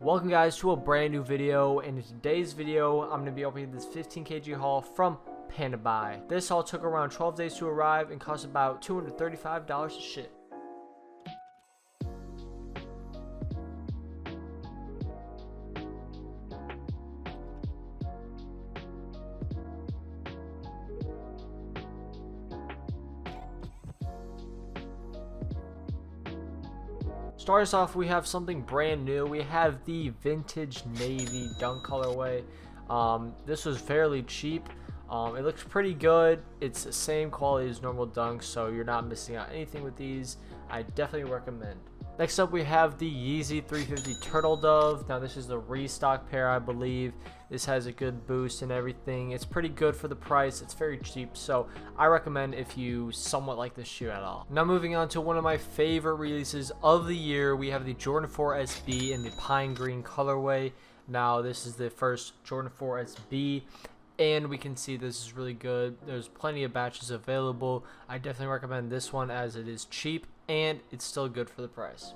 Welcome guys to a brand new video, and in today's video I'm going to be opening this 15 kg haul from PANDABUY. This haul took around 12 days to arrive and cost about $235 to ship. Starting us off, we have something brand new. We have the vintage navy dunk colorway. This was fairly cheap. It looks pretty good. It's the same quality as normal dunks, so you're not missing out anything with these. I definitely recommend. Next up, we have the YEEZY 350 Turtle Dove. Now this is the restock pair, I believe. This has a good boost and everything. It's pretty good for the price. It's very cheap, so I recommend if you somewhat like this shoe at all. Now moving on to one of my favorite releases of the year, we have the Jordan 4 SB in the pine green colorway. Now this is the first Jordan 4 SB, and we can see this is really good. There's plenty of batches available. I definitely recommend this one as it is cheap and it's still good for the price.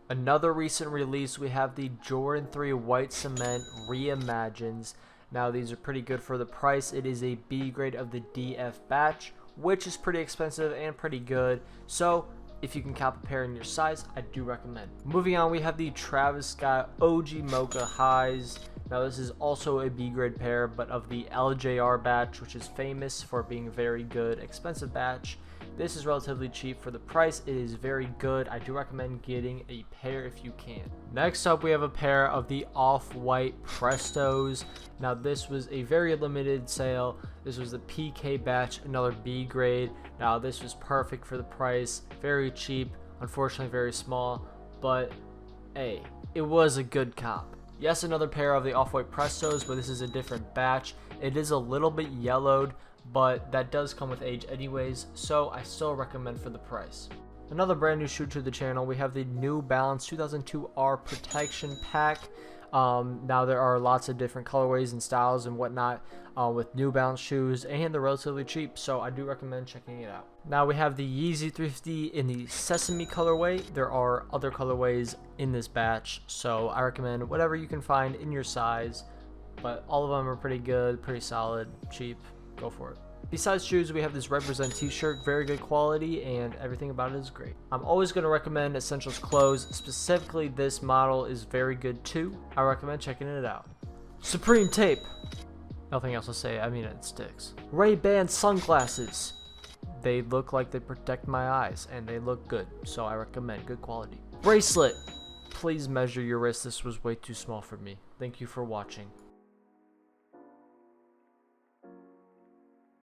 Another recent release, we have the Jordan 3 White Cement Reimagines. Now these are pretty good for the price. It is a B grade of the DF batch, which is pretty expensive and pretty good. So if you can cop a pair in your size, I do recommend. Moving on, we have the Travis Scott OG Mocha Highs. Now this is also a B grade pair, but of the LJR batch, which is famous for being a very good, expensive batch. This is relatively cheap for the price. It is very good. I do recommend getting a pair if you can. Next up, we have a pair of the Off-White Prestos. Now this was a very limited sale. This was the PK batch, another B grade. Now this was perfect for the price. Very cheap, unfortunately very small, but hey, it was a good cop. Yes, another pair of the Off-White Prestos, but this is a different batch. It is a little bit yellowed, but that does come with age anyways, so I still recommend for the price. Another brand new shoe to the channel, we have the New Balance 2002 R Protection Pack. Now there are lots of different colorways and styles and whatnot with New Balance shoes, and they're relatively cheap, so I do recommend checking it out. Now we have the YEEZY 350 in the Sesame colorway. There are other colorways in this batch, so I recommend whatever you can find in your size, but all of them are pretty good, pretty solid, cheap. Go for it. Besides shoes, we have this Represent t-shirt, very good quality, and everything about it is great. I'm always going to recommend Essentials clothes. Specifically, this model is very good too. I recommend checking it out. Supreme tape. Nothing else to say. I mean, it sticks. Ray-Ban sunglasses. They look like they protect my eyes, and they look good, so I recommend. Good quality. Bracelet. Please measure your wrist. This was way too small for me. Thank you for watching.